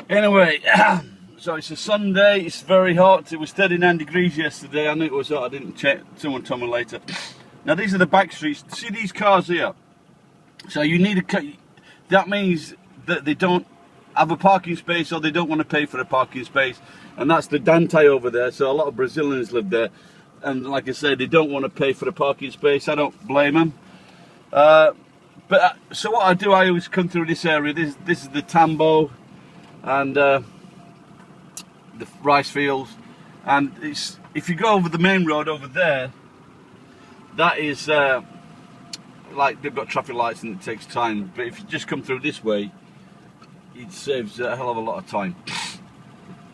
Anyway, so it's a Sunday, it's very hot. It was 39 degrees yesterday. I knew it was hot, I didn't check. Someone told me later. Now these are the back streets. See these cars here? So you need a, that means that they don't have a parking space, or they don't want to pay for a parking space. And that's the Dante over there. So a lot of Brazilians live there. And like I said, they don't want to pay for a parking space. I don't blame them. So what I do, I always come through this area. This is the Tambo and the rice fields. And it's, if you go over the main road over there, that is like they've got traffic lights and it takes time. But if you just come through this way, it saves a hell of a lot of time.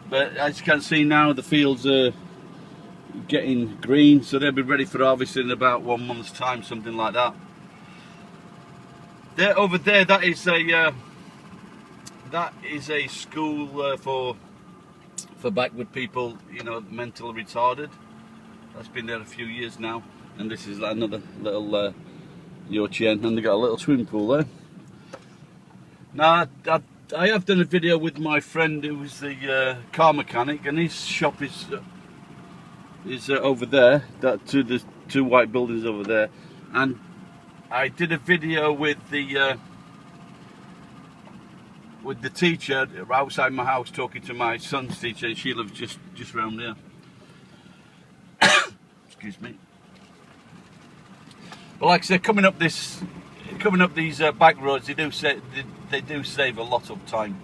But as you can see now, the fields are getting green, so they'll be ready for harvesting in about 1 month's time, something like that. There, over there, that is a school for backward people, you know, mentally retarded. That's been there a few years now, and this is another little Yorkshire, and they got a little swimming pool there. Now, I have done a video with my friend who was the car mechanic, and his shop is over there. That the two white buildings over there, and I did a video with the teacher outside my house, talking to my son's teacher, and she lives just round there. Excuse me. But like I said, coming up these back roads, they do save a lot of time.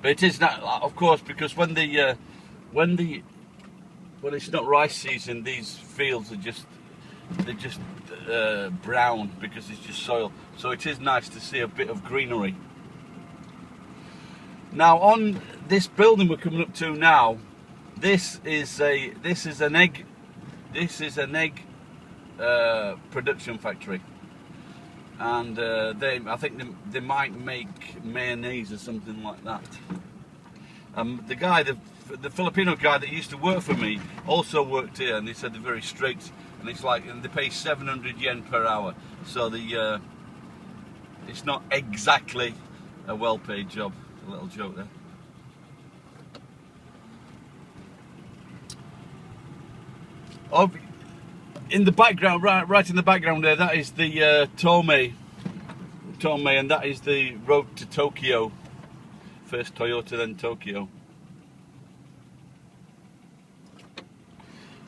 But it is not, of course, because when it's not rice season, these fields are they're just brown because it's just soil. So it is nice to see a bit of greenery. Now on this building we're coming up to now, this is an egg production factory, and I think they might make mayonnaise or something like that. The guy, the Filipino guy that used to work for me, also worked here, and he said they're very strict, and it's like, and they pay 700 yen per hour, so it's not exactly a well-paid job. A little joke there. Oh, in the background, right in the background there, that is the Tomei, and that is the road to Tokyo. First Toyota, then Tokyo.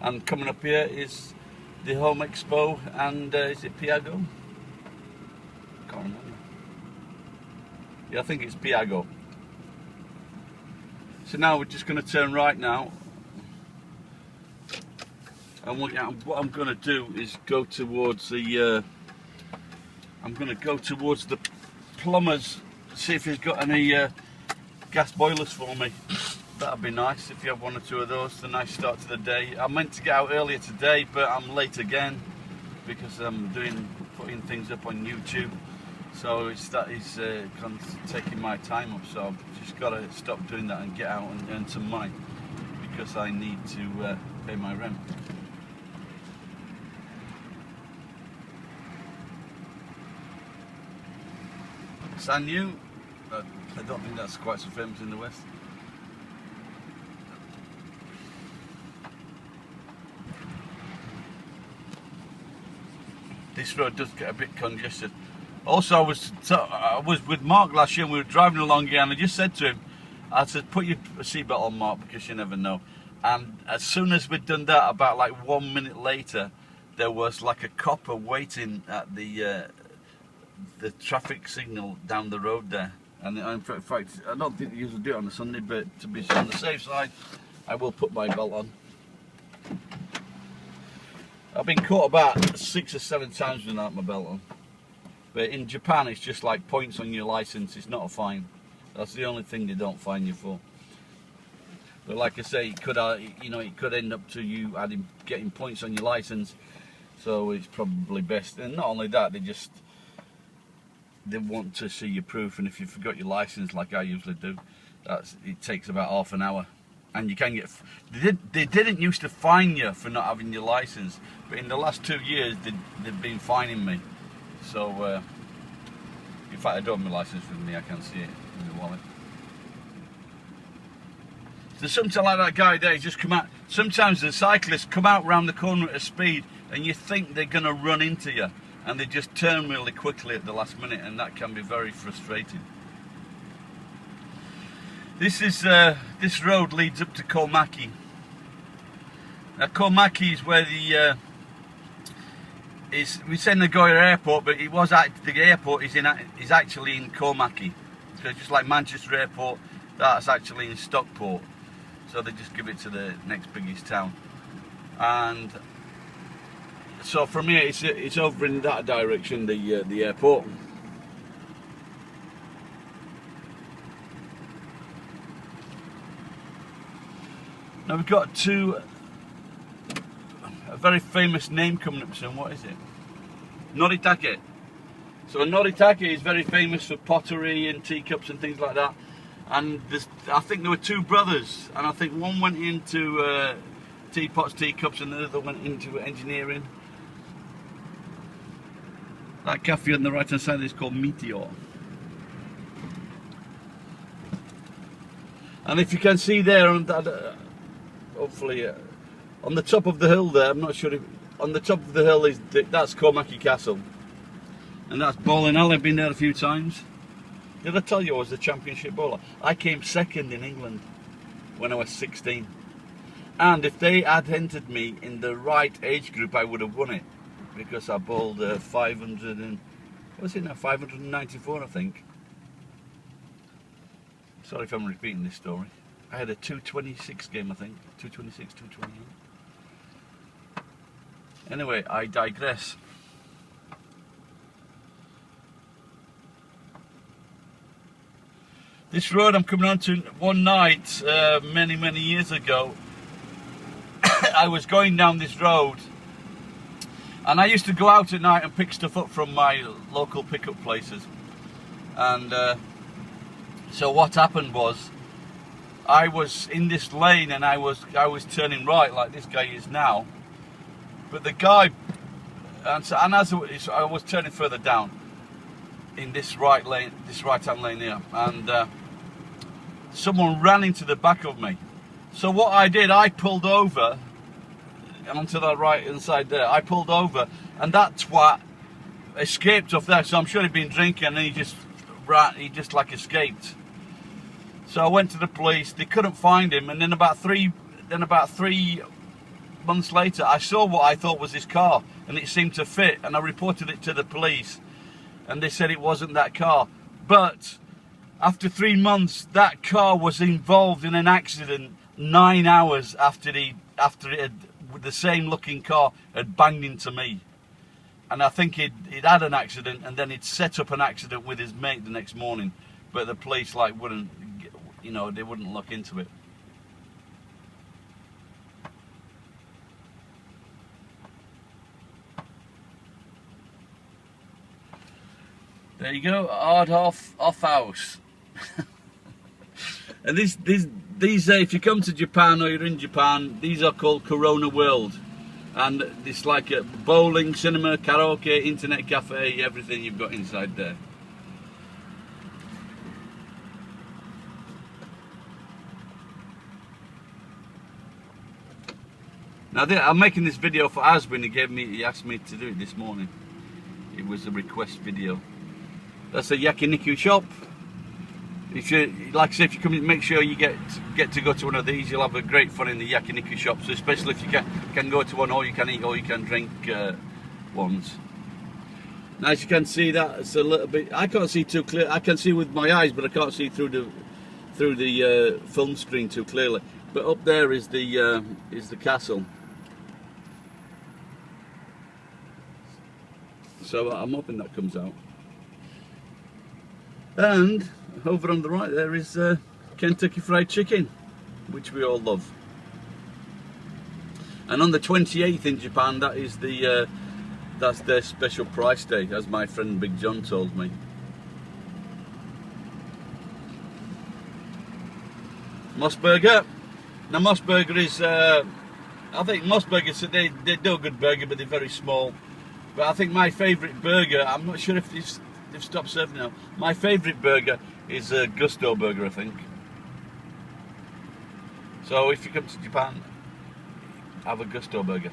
And coming up here is the Home Expo, and is it Piaggio? Can't remember. Yeah, I think it's Piaggio. So now we're just going to turn right now. And what I'm going to do is go towards the plumbers, see if he's got any gas boilers for me. That'd be nice if you have one or two of those. It's a nice start to the day. I meant to get out earlier today, but I'm late again because I'm putting things up on YouTube. So that is kind of taking my time up. So I've just got to stop doing that and get out and earn some money, because I need to pay my rent. Sanyu, I don't think that's quite so famous in the West. This road does get a bit congested. Also, I was with Mark last year, and we were driving along here, and I just said to him, I said, put your seatbelt on, Mark, because you never know. And as soon as we'd done that, about like 1 minute later, there was like a copper waiting at the traffic signal down the road there. And in fact, I don't think they usually do it on a Sunday, but to be on the safe side, I will put my belt on. I've been caught about 6 or 7 times without my belt on. But in Japan, it's just like points on your license. It's not a fine. That's the only thing they don't fine you for. But like I say, it could end up to you getting points on your license. So it's probably best. And not only that, they want to see your proof, and if you forgot your license, like I usually do, it takes about half an hour. And you can get, they didn't used to fine you for not having your license, but in the last 2 years they've been fining me. So fact, I don't have my license with me, I can't see it in the wallet. There's something like that guy there, he's just come out. Sometimes the cyclists come out round the corner at a speed and you think they're going to run into you, and they just turn really quickly at the last minute, and that can be very frustrating. This road leads up to Cormacky. Now Cormacky is where the we say Arrghgarry Airport, but the airport is actually in Cormacky. So just like Manchester Airport, that's actually in Stockport. So they just give it to the next biggest town. And so from here, it's over in that direction, the airport. Now we've got a very famous name coming up soon. What is it? Noritake. So Noritake is very famous for pottery and teacups and things like that. And I think there were two brothers, and I think one went into teapots, teacups, and the other went into engineering. That cafe on the right hand side is called Meteor. And if you can see there on that, hopefully on the top of the hill there, I'm not sure if on the top of the hill that's Cormacky Castle, and that's bowling alley. I've been there a few times. Did I tell you I was the championship bowler? I came second in England when I was 16, and if they had entered me in the right age group, I would have won it, because I bowled 500 and what's it now, 594 I think. Sorry if I'm repeating this story. I had a 226 game, I think. 226, 228. Anyway, I digress. This road I'm coming onto one night, many years ago, I was going down this road, and I used to go out at night and pick stuff up from my local pickup places. And so what happened was, I was in this lane and I was turning right like this guy is now, but the guy, as I was turning further down in this right hand lane here, and someone ran into the back of me. So what I did, I pulled over, and onto that right hand side there, I pulled over, and that twat escaped off there. So I'm sure he'd been drinking, and he just like escaped. So I went to the police. They couldn't find him, and then about three months later, I saw what I thought was his car, and it seemed to fit, and I reported it to the police, and they said it wasn't that car. But after 3 months, that car was involved in an accident 9 hours after the same looking car had banged into me. And I think he'd had an accident, and then he'd set up an accident with his mate the next morning, but the police wouldn't, they wouldn't look into it. There you go, hard off house. And these if you come to Japan or you're in Japan, these are called Corona World, and it's like a bowling, cinema, karaoke, internet cafe, everything you've got inside there. Now I'm making this video for Aswin. He asked me to do it this morning. It was a request video. That's a yakiniku shop. If you, like I say, if you come in, make sure you get to go to one of these. You'll have a great fun in the yakiniku shops, especially if you can go to one all you can eat or you can drink ones. Now, as you can see, that's a little bit. I can't see too clear. I can see with my eyes, but I can't see through the film screen too clearly. But up there is the castle. So I'm hoping that comes out. And over on the right there is Kentucky Fried Chicken, which we all love. And on the 28th in Japan, that is that's their special price day, as my friend Big John told me. Mossburger. Now Mossburger is, I think Mossburgers, they do a good burger, but they're very small. But I think my favourite burger, I'm not sure if they've stopped serving now. My favourite burger is a Gusto burger, I think. So if you come to Japan, have a Gusto burger.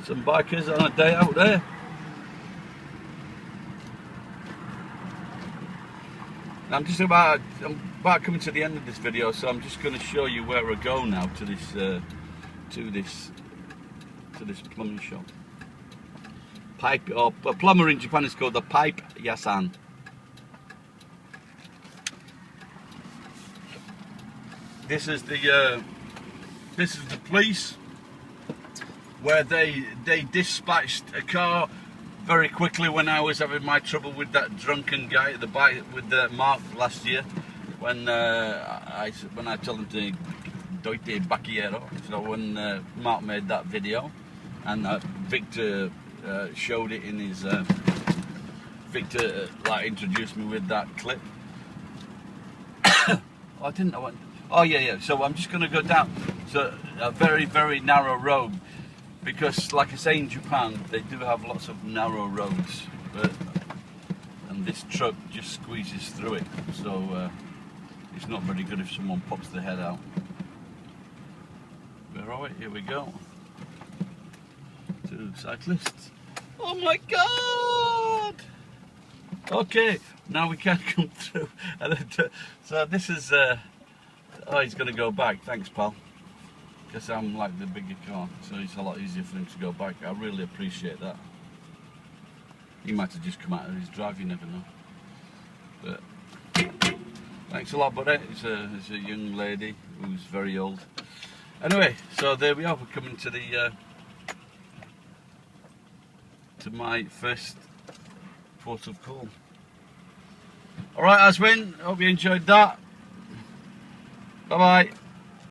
Some bikers on a day out there. I'm about coming to the end of this video, so I'm just going to show you where I go now to this plumbing shop. Pipe, or a plumber in Japan is called the pipe yasan. This is the police, where they dispatched a car very quickly when I was having my trouble with that drunken guy at the bike with Mark last year, when I told him to doite bacchiero. So when Mark made that video, and Victor showed it in his Victor like introduced me with that clip. I didn't know what. Oh yeah. So I'm just going to go down a very, very narrow road, because like I say, in Japan they do have lots of narrow roads, and this truck just squeezes through it, so it's not very good if someone pops their head out. Where are we? Here we go. To cyclists. Oh my god! Okay, now we can't come through. So this is oh, he's going to go back. Thanks, pal. Because I'm like the bigger car, so it's a lot easier for him to go back. I really appreciate that. He might have just come out of his drive, you never know. But thanks a lot, buddy. It's a young lady who's very old. Anyway, so there we are. We're coming to the to my first port of call. All right, Aswin. Hope you enjoyed that. Bye bye.